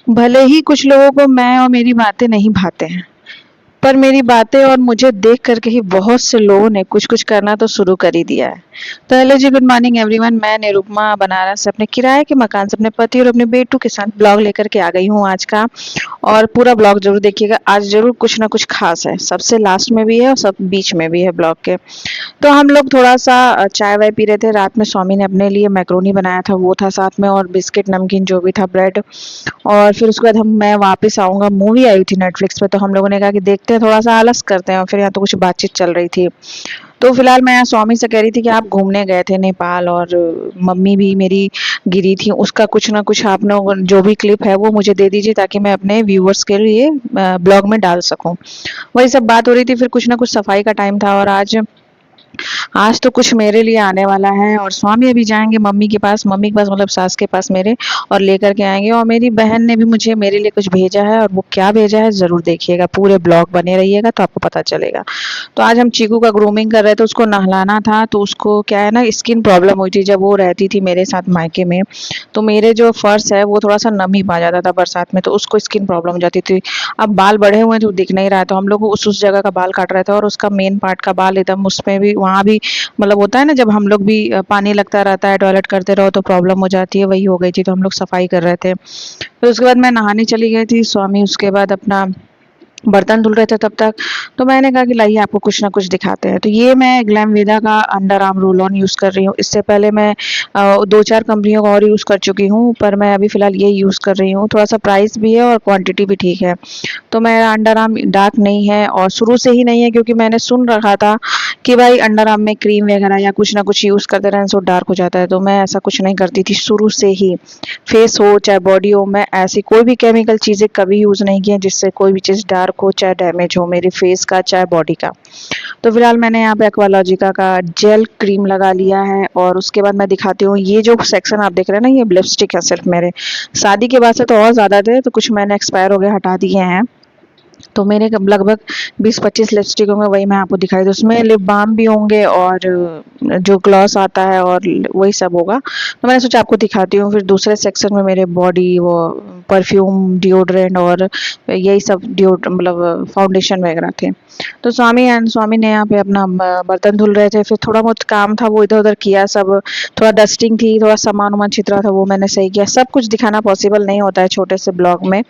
भले ही कुछ लोगों को मैं और मेरी बातें नहीं भाते हैं, पर मेरी बातें और मुझे देख कर के ही बहुत से लोगों ने कुछ-कुछ करना तो शुरू कर ही दिया है। तो हेलो जी, गुड मॉर्निंग एवरीवन। मैं निरुपमा बनारस से अपने किराए के मकान से अपने पति और अपने बेटू के साथ ब्लॉग लेकर के आ गई हूँ आज का। और पूरा ब्लॉग ज़रूर देखिएगा, आज ज़रूर कुछ ना कुछ ख़ास है। सबसे लास्ट में भी है और सब बीच में भी है ब्लॉग के। तो हम लोग थोड़ा-सा चाय-वाय पी रहे थे। रात में स्वामी ने अपने लिए मैकरोनी बनाया था, वो था साथ में, और बिस्किट, नमकीन जो भी था, ब्रेड। और फिर उसके बाद मैं वापस आऊँगा, मूवी आई थी नेटफ्लिक्स पे, तो हम लोगों ने कहा कि देखते हैं, थोड़ा-सा आलस करते हैं, और फिर यहाँ तो कुछ बातचीत चल रही थी। तो फिलहाल मैं स्वामी से कह रही थी कि आप घूमने गए थे नेपाल, और मम्मी भी मेरी गिरी थी, उसका कुछ ना कुछ आप लोग जो भी क्लिप है वो मुझे दे दीजिए, ताकि मैं अपने व्यूअर्स के लिए ब्लॉग में डाल सकूँ। वही सब बात हो रही थी। फिर कुछ ना कुछ सफाई का टाइम था, और आज तो कुछ मेरे लिए आने वाला है, और स्वामी अभी जाएँगे मम्मी के पास मतलब सास के पास मेरे, और लेकर के आएँगे। और मेरी बहन ने भी मुझे मेरे लिए कुछ भेजा है, और वो क्या भेजा है ज़रूर देखिएगा, पूरे ब्लॉग बने रहिएगा तो आपको पता चलेगा। तो आज हम चीकू का ग्रूमिंग कर रहे थे, उसको नहलाना था, तो उसको क्या है ना, स्किन प्रॉब्लम हुई थी जब वो रहती थी मेरे साथ मायके में। तो मेरे जो फर्श है वो थोड़ा-सा नमी पा जाता था बरसात में, तो उसको स्किन प्रॉब्लम हो जाती थी। अब बाल बढ़े हुए हैं तो दिख नहीं रहा है, तो हम लोग उस जगह का बाल काट रहे थे, और उसका मेन पार्ट का बाल एकदम उसमें भी, वहाँ भी मतलब होता है ना, जब हम लोग भी पानी लगता रहता है, टॉयलेट करते रहो तो प्रॉब्लम हो जाती है, वही हो गई थी, तो हम लोग सफाई कर रहे थे। फिर उसके बाद मैं नहाने चली गई थी, स्वामी उसके बाद अपना बर्तन धुल रहे थे तब तक। तो मैंने कहा कि लाइए आपको कुछ ना कुछ दिखाते हैं। तो ये मैं ग्लैमविदा का under arm roll on use कर रही हूँ। इससे पहले मैं 2-4 कंपनियों का और यूज़ कर चुकी हूँ, पर मैं अभी फ़िलहाल ये यूज़ कर रही हूँ। थोड़ा-सा प्राइस भी है और क्वांटिटी भी ठीक है। तो मेरा अंडर आर्म डार्क नहीं है, और शुरू से ही नहीं है, क्योंकि मैंने सुन रखा था कि भाई अंडर आर्म में क्रीम वगैरह या कुछ ना कुछ यूज़ करते रहने से वो डार्क हो जाता है। तो मैं ऐसा कुछ नहीं करती थी शुरू से ही। फेस हो चाहे बॉडी हो, मैं ऐसी कोई भी केमिकल चीज़ें कभी यूज़ नहीं की हैं जिससे कोई भी चीज़ डार्क हो चाहे डैमेज हो, मेरे फेस का चाहे बॉडी का। तो फिलहाल मैंने यहाँ पे एक्वालॉजिका का जेल क्रीम लगा लिया है, और उसके बाद मैं दिखाती हूँ। ये जो सेक्शन आप देख रहे हैं ना, ये लिपस्टिक है सिर्फ मेरे। शादी के बाद से तो और ज़्यादा थे, तो कुछ मैंने एक्सपायर हो गए, हटा दिए हैं। तो मेरे कब लगभग 20-25 लिपस्टिक होंगे, वही मैं आपको दिखाई दूँ। उसमें लिप बाम भी होंगे, और जो ग्लॉस आता है, और वही सब होगा। तो मैंने सोचा आपको दिखाती हूँ। फिर दूसरे सेक्शन में मेरे बॉडी वो परफ्यूम, डिओड्रेंट और यही सब मतलब फाउंडेशन वगैरह थे। तो स्वामी ने यहाँ पे अपना बर्तन धुल रहे थे, फिर थोड़ा बहुत काम था वो इधर-उधर किया सब। थोड़ा डस्टिंग थी, थोड़ा सामान-वामान छितरा था, वो मैंने सही किया। सब कुछ दिखाना पॉसिबल नहीं होता है छोटे से ब्लॉग में,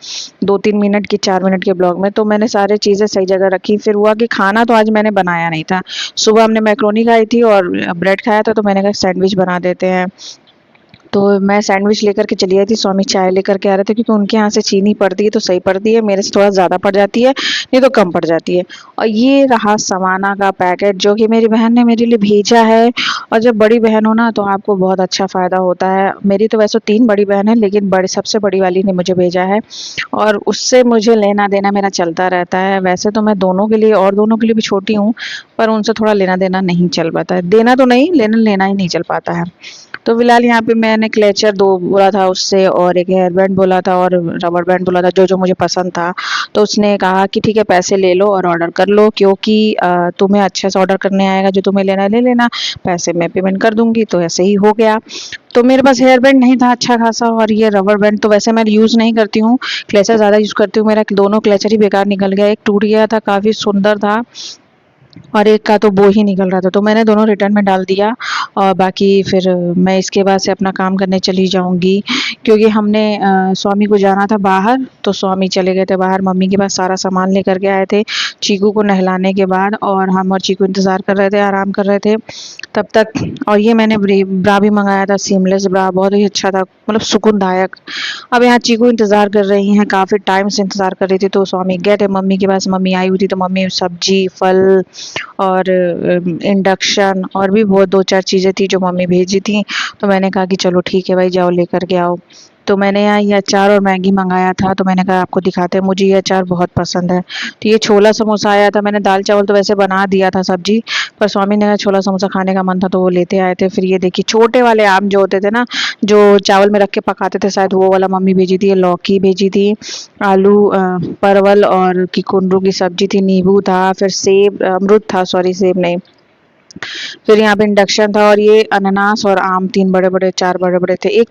2-3 मिनट की 4 मिनट के ब्लॉग में। तो मैंने सारी चीज़ें सही जगह रखी। फिर हुआ कि खाना तो आज मैंने बनाया नहीं था। सुबह हमने मैक्रोनी खाई थी और ब्रेड खाया था, तो मैंने कहा सैंडविच बना देते हैं। तो मैं सैंडविच लेकर के चली आई थी, स्वामी चाय लेकर के आ रहे थे, क्योंकि उनके यहाँ से चीनी पड़ती है तो सही पड़ती है, मेरे से थोड़ा ज़्यादा पड़ जाती है, नहीं तो कम पड़ जाती है। और ये रहा सवाना का पैकेट, जो कि मेरी बहन ने मेरे लिए भेजा है। और जब बड़ी बहन हो ना, तो आपको बहुत अच्छा फ़ायदा होता है। मेरी तो वैसे 3 बड़ी बहन है, लेकिन सबसे बड़ी वाली ने मुझे भेजा है, और उससे मुझे लेना-देना मेरा चलता रहता है। वैसे तो मैं दोनों के लिए, और दोनों के लिए भी छोटी हूँ, पर उनसे थोड़ा लेना-देना नहीं चल पाता है। देना तो नहीं, लेना ही नहीं चल पाता है। तो फिलहाल यहाँ पे मैंने क्लेचर 2 बोला था उससे, और एक हेयर बैंड बोला था, और रबर बैंड बोला था, जो मुझे पसंद था। तो उसने कहा कि ठीक है, पैसे ले लो और ऑर्डर कर लो, क्योंकि तुम्हें अच्छे से ऑर्डर करने आएगा, जो तुम्हें लेना है ले लेना, पैसे मैं पेमेंट कर दूंगी। तो ऐसे ही हो गया। तो मेरे पास हेयर बैंड नहीं था अच्छा खासा, और ये रबर बैंड तो वैसे मैं यूज़ नहीं करती हूँ, क्लेचर ज़्यादा यूज़ करती हूँ। मेरा दोनों क्लेचर ही बेकार निकल गया, एक टूट गया था, काफ़ी सुंदर था, और एक का तो बो ही निकल रहा था। तो मैंने दोनों रिटर्न में डाल दिया, और बाकी फिर मैं इसके बाद से अपना काम करने चली जाऊंगी, क्योंकि हमने स्वामी को जाना था बाहर, तो स्वामी चले गए थे बाहर मम्मी के पास, सारा सामान लेकर के आए थे चीकू को नहलाने के बाद, और हम और चीकू इंतज़ार कर रहे थे, आराम कर रहे थे तब तक। और ये मैंने ब्रा भी मंगाया था, सीमलेस ब्रा, बहुत ही अच्छा था, मतलब सुकूनदायक। अब यहाँ चीकू इंतज़ार कर रही हैं, काफ़ी टाइम से इंतज़ार कर रही थी, तो स्वामी गए थे मम्मी के पास, मम्मी आई हुई थी, तो मम्मी सब्जी, फल और इंडक्शन, और भी बहुत 2-4 चीज़ें थी जो मम्मी भेजी थी। तो मैंने कहा कि चलो ठीक है भाई, जाओ लेकर के आओ। तो मैंने यहाँ ये अचार और मैगी मंगाया था, तो मैंने कहा आपको दिखाते हैं, मुझे ये अचार बहुत पसंद है। तो ये छोला समोसा आया था, मैंने दाल चावल तो वैसे बना दिया था सब्जी, पर स्वामी ने कहा छोला समोसा खाने का मन था, तो वो लेते आए थे। फिर ये देखिए छोटे वाले आम जो होते थे ना, जो चावल में रख के पकाते थे, शायद वो वाला मम्मी भेजी थी। लौकी भेजी थी, आलू, परवल, और की कुंदरू की सब्जी थी, नींबू था, फिर सेब, अमरूद था, सॉरी सेब नहीं। फिर यहाँ पे इंडक्शन था, और ये अनानास और आम, 3 बड़े-बड़े 4 बड़े-बड़े थे। एक